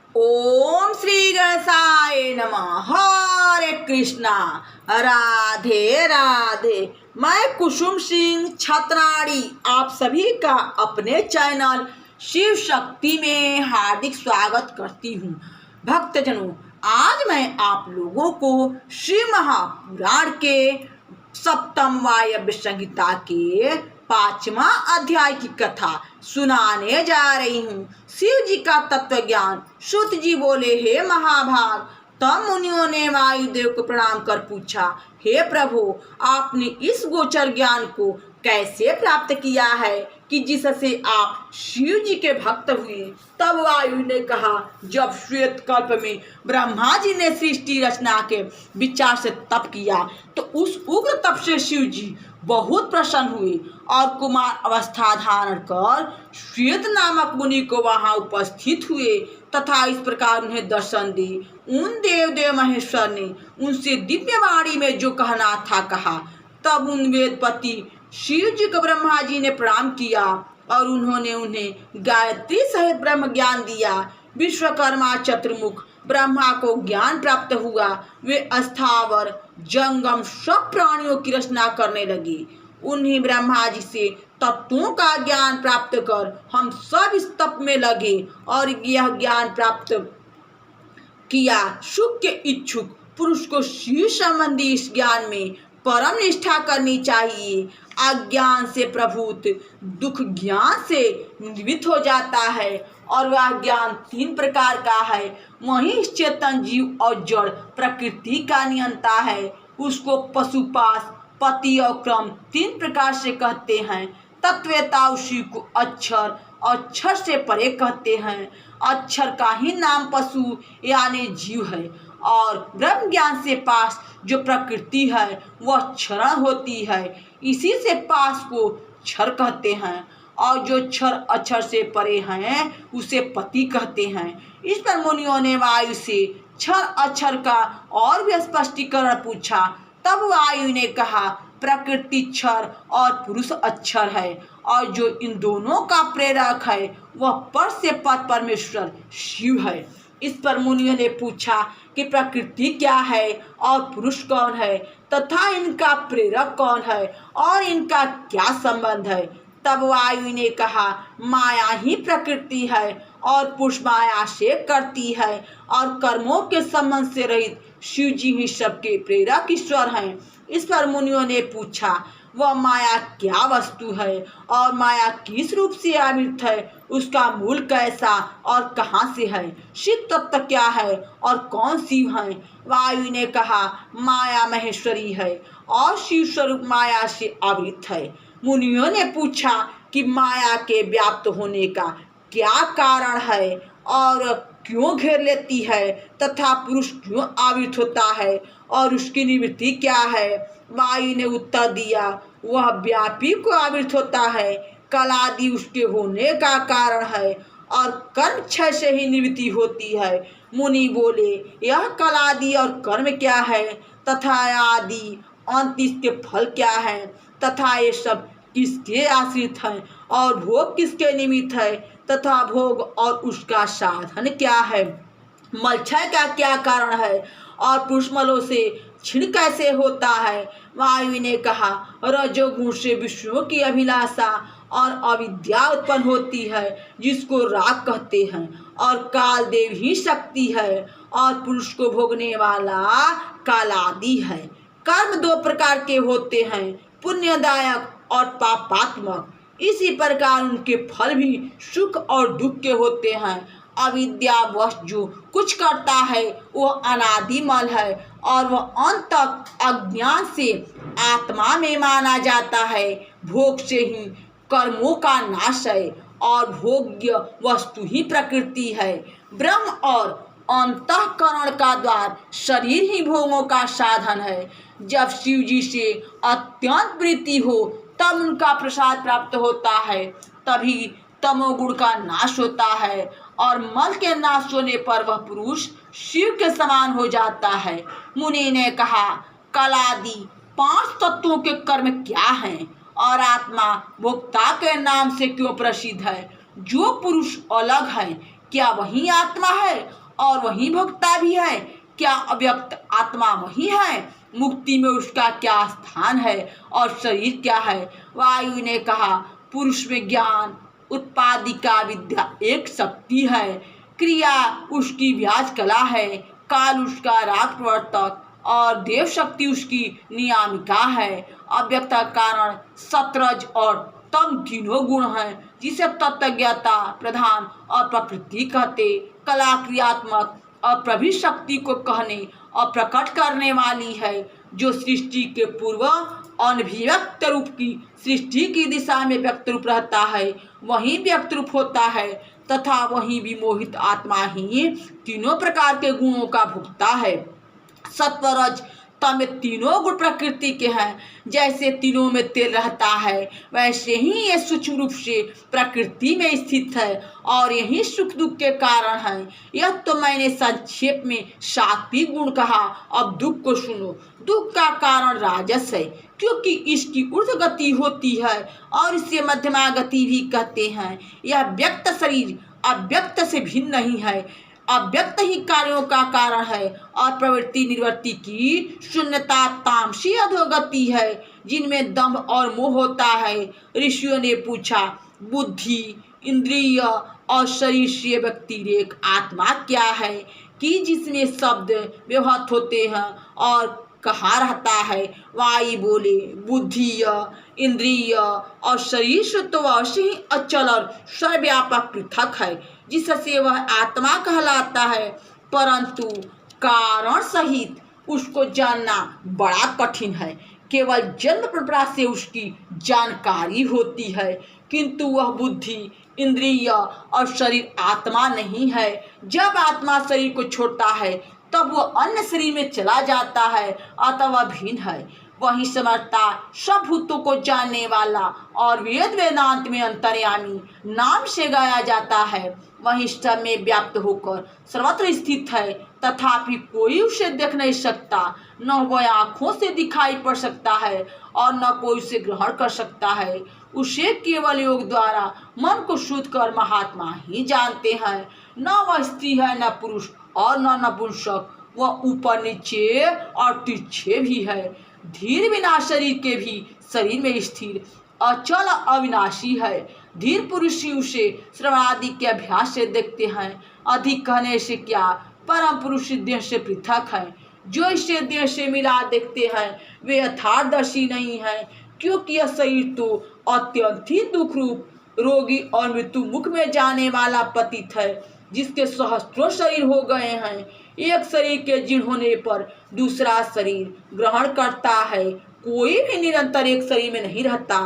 ओम श्री गणेशाय नमः। हरे कृष्णा। राधे राधे। मैं कुसुम सिंह छतनाड़ी आप सभी का अपने चैनल शिव शक्ति में हार्दिक स्वागत करती हूँ। भक्तजनों, आज मैं आप लोगों को श्री महापुराण के सप्तम वायव्य संहिता के 5वां अध्याय की कथा सुनाने जा रही हूँ। शिव जी का तत्व ज्ञान। सूत जी बोले, हे महाभाग। तब मुनियों ने वायुदेव को प्रणाम कर पूछा, हे प्रभु, आपने इस गोचर ज्ञान को कैसे प्राप्त किया है कि जिससे आप शिव जी के भक्त हुए। तब वायु ने कहा, जब श्वेत कल्प में ब्रह्मा जी ने सृष्टि रचना के विचार से तप किया तो उस उग्र तप से शिव जी बहुत प्रसन्न हुए और कुमार अवस्था धारण कर श्वेत नामक मुनि को वहां उपस्थित हुए तथा इस प्रकार उन्हें दर्शन दी। उन देव महेश्वर ने उनसे दिव्य वाणी में जो कहना था कहा। तब उन वेदपति शिव जी को ब्रह्मा जी ने प्रणाम किया और उन्होंने उन्हें गायत्री सहित ब्रह्म ज्ञान दिया। विश्वकर्मा चतुर्मुख ब्रह्मा को ज्ञान प्राप्त हुआ। वे अस्थावर जंगम सब प्राणियों की रचना करने लगे। उन्हीं ब्रह्मा जी से तत्वों का ज्ञान प्राप्त कर हम सब इस तप में लगे और यह ज्ञान प्राप्त किया। सुख के इच्छुक पुरुष को शिव संबंधी इस ज्ञान में परम निष्ठा करनी चाहिए। अज्ञान से प्रभुत दुख ज्ञान से निवृत्त हो जाता है और वह ज्ञान 3 प्रकार का है। वही चेतन जीव और जड़ प्रकृति का नियंता है। उसको पशुपाश पति और क्रम 3 प्रकार से कहते हैं। तत्वता उसी को अक्षर, अक्षर से परे कहते हैं। अक्षर का ही नाम पशु यानी जीव है और ब्रह्म ज्ञान से पास जो प्रकृति है वह क्षरण होती है। इसी से पास को क्षर कहते हैं और जो क्षर अक्षर से परे हैं उसे पति कहते हैं। इस पर मुनियों ने वायु से क्षर अक्षर का और भी स्पष्टीकरण पूछा। तब वायु ने कहा, प्रकृति क्षर और पुरुष अक्षर है और जो इन दोनों का प्रेरक है वह पर से पद परमेश्वर शिव है। इस पर मुनियों ने पूछा कि प्रकृति क्या है और पुरुष कौन है तथा इनका प्रेरक कौन है और इनका क्या संबंध है। तब वायु ने कहा, माया ही प्रकृति है और पुरुष माया से करती है और कर्मों के संबंध से रहित शिव जी ही सबके प्रेरक ईश्वर हैं। इस पर मुनियों ने पूछा, वह माया क्या वस्तु है और माया किस रूप से आवृत है, उसका मूल कैसा और कहाँ से है, शिव तत्व क्या है और कौन शिव है। वायु ने कहा, माया महेश्वरी है और शिव स्वरूप माया से आवृत है। मुनियों ने पूछा कि माया के व्याप्त होने का क्या कारण है और क्यों घेर लेती है तथा पुरुष क्यों आवृत होता है और उसकी निवृत्ति क्या है। वायु ने उत्तर दिया, वह व्यापी को आवृत होता है, कलादि उसके होने का कारण है और कर्म क्षय से ही निवृत्ति होती है। मुनि बोले, यह कलादि और कर्म क्या है तथा आदि अंत इसके फल क्या है तथा ये सब किसके आश्रित हैं और भोग किसके निमित्त है तथा भोग और उसका साधन क्या है। मलक्षय का क्या कारण है और पुष्मलों से क्षीण कैसे होता है। वायु ने कहा, रजोगुण से विष्णु की अभिलाषा और अविद्या उत्पन्न होती है जिसको राग कहते हैं और काल देव ही शक्ति है और पुरुष को भोगने वाला कालादि है। कर्म 2 प्रकार के होते हैं, पुण्यदायक और पापात्मक। इसी प्रकार उनके फल भी सुख और दुख के होते हैं। अविद्यावश जो कुछ करता है वह अनादिमल है और वह अंत तक अज्ञान से आत्मा में माना जाता है। भोग से ही कर्मों का नाश है और भोग्य वस्तु ही प्रकृति है। ब्रह्म और अंतःकरण का द्वार शरीर ही भोगों का साधन है। जब शिव जी से अत्यंत प्रीति हो तब उनका प्रसाद प्राप्त होता है, तभी तमोगुण का नाश होता है और मल के नाश होने पर वह पुरुष शिव के समान हो जाता है। मुनि ने कहा, कलादि 5 तत्वों के कर्म क्या हैं और आत्मा भोक्ता के नाम से क्यों प्रसिद्ध है। जो पुरुष अलग है क्या वही आत्मा है और वही भोक्ता भी है? क्या अव्यक्त आत्मा वही है? मुक्ति में उसका क्या स्थान है और शरीर क्या है? वायु ने कहा, पुरुष में ज्ञान उत्पादिका विद्या एक शक्ति है, क्रिया उसकी व्याज कला है, काल उसका राग प्रवर्तक और देव शक्ति उसकी नियामिका है। अव्यक्त कारण सत्रज और तम तीनों गुण हैं, जिसे तत्वज्ञता प्रधान और प्रकृति कहते। कला क्रियात्मक और प्रभि शक्ति को कहने और प्रकट करने वाली है, जो सृष्टि के पूर्व अनभिव्यक्त रूप की सृष्टि की दिशा में व्यक्त रूप रहता है, वही व्यक्त रूप होता है तथा वही विमोहित आत्मा ही तीनों प्रकार के गुणों का भुगता है। सत्वरज तम तीनों गुण प्रकृति के हैं। जैसे तीनों में तेल रहता है, वैसे ही ये सूक्ष्म रूप से प्रकृति में स्थित है और यही सुख दुख के कारण है। यह तो मैंने संक्षेप में सात्विक गुण कहा। अब दुख को सुनो। दुख का कारण राजस है, क्योंकि इसकी ऊर्ध्व गति होती है और इसे मध्यमा गति भी कहते हैं। यह व्यक्त शरीर अव्यक्त से भिन्न नहीं है, अव्यक्त ही कार्यों का कारण है और प्रवृत्ति निवृत्ति की शून्यता तामसी अधोगति है, जिनमें दंभ और मोह होता है। ऋषियों ने पूछा, बुद्धि इंद्रिय और शरीर से व्यक्तिरेक आत्मा क्या है कि जिसमें शब्द व्यवहत होते हैं और कहाँ रहता है? वायु बोले, बुद्धि इंद्रिय और शरीर से तो अवश्य ही अचल और सर्वव्यापक पृथक है, जिससे वह आत्मा कहलाता है, परंतु कारण सहित उसको जानना बड़ा कठिन है। केवल जन्म परंपरा से उसकी जानकारी होती है, किंतु वह बुद्धि इंद्रिय और शरीर आत्मा नहीं है। जब आत्मा शरीर को छोड़ता है तब वह अन्य शरीर में चला जाता है, अतः वह भिन्न है। वही समर्था, सब भूतों को जानने वाला और वेद वेदांत में अंतर्यामी नाम से गाया जाता है। वही सब में व्याप्त होकर सर्वत्र स्थित है, तथापि कोई उसे देख नहीं सकता। न वह आँखों से दिखाई पड़ सकता है और न कोई उसे ग्रहण कर सकता है। उसे केवल योग द्वारा मन को शुद्ध कर महात्मा ही जानते हैं। न वह स्त्री है, न पुरुष और न नपुंसक। वह ऊपर नीचे और तिरछे भी है, धीर बिना शरीर के भी शरीर में स्थिर अचल अविनाशी है। धीर पुरुष ही उसे श्रवणादि के अभ्यास से देखते हैं। अधिक कहने से क्या, परम पुरुष देह से पृथक है। जो इसे देह से मिला देखते हैं वे यथार्थदर्शी नहीं है, क्योंकि यह शरीर तो अत्यंत ही दुख रूप, रोगी और मृत्यु मुख में जाने वाला पतित है, जिसके सहस्त्रों शरीर हो गए हैं। एक शरीर के जीर्ण होने पर दूसरा शरीर ग्रहण करता है। कोई भी निरंतर एक शरीर में नहीं रहता,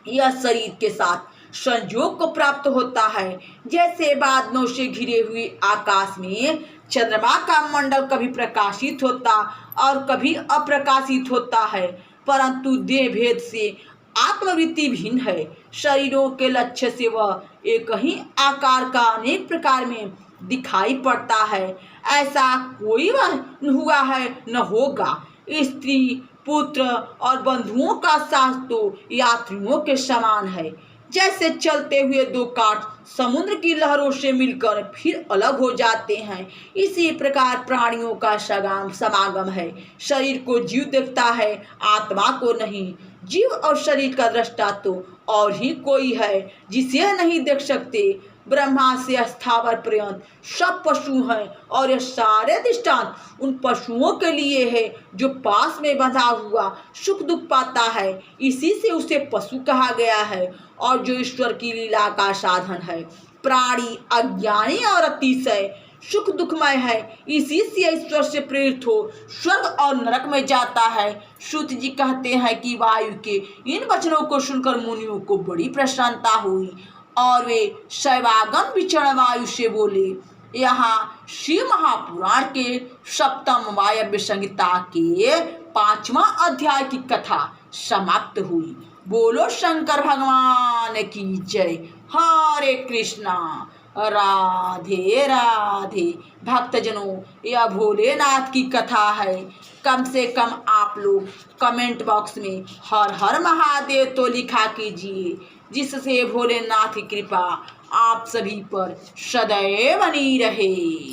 यह शरीर के साथ संयोग को प्राप्त होता है। जैसे बादलों से घिरे हुए आकाश में चंद्रमा का मंडल कभी प्रकाशित होता और कभी अप्रकाशित होता है, परंतु देह भेद से आत्मवृत्ति भिन्न है। शरीरों के लक्ष्य से वह एक ही आकार का अनेक प्रकार में दिखाई पड़ता है। ऐसा कोई वह हुआ है न होगा। स्त्री पुत्र और बंधुओं का साथ तो यात्रियों के समान है। जैसे चलते हुए दो काठ समुद्र की लहरों से मिलकर फिर अलग हो जाते हैं, इसी प्रकार प्राणियों का समागम है। शरीर को जीव देखता है, आत्मा को नहीं। जीव और शरीर का दृष्टा तो और ही कोई है, जिसे नहीं देख सकते। ब्रह्मा से स्थावर पर्यंत सब पशु हैं और यह सारे दृष्टांत उन पशुओं के लिए है जो पास में बंधा हुआ सुख दुख पाता है, इसी से उसे पशु कहा गया है, और जो ईश्वर की लीला का साधन है। प्राणी अज्ञानी और अतिशय सुख दुखमय है, इसी से ईश्वर से प्रेरित हो स्वर्ग और नरक में जाता है। सूत जी कहते हैं कि वायु के इन वचनों को सुनकर मुनियों को बड़ी प्रसन्नता हुई और वे शैवागम विचरण वायु से बोले। यहाँ शिव महापुराण के सप्तम वायव्य संहिता के 5वां अध्याय की कथा समाप्त हुई। बोलो शंकर भगवान की जय। हरे कृष्णा। राधे राधे। भक्तजनों, यह भोलेनाथ की कथा है। कम से कम आप लोग कमेंट बॉक्स में हर हर महादेव तो लिखा कीजिए, जिससे भोलेनाथ की कृपा आप सभी पर सदैव बनी रहे।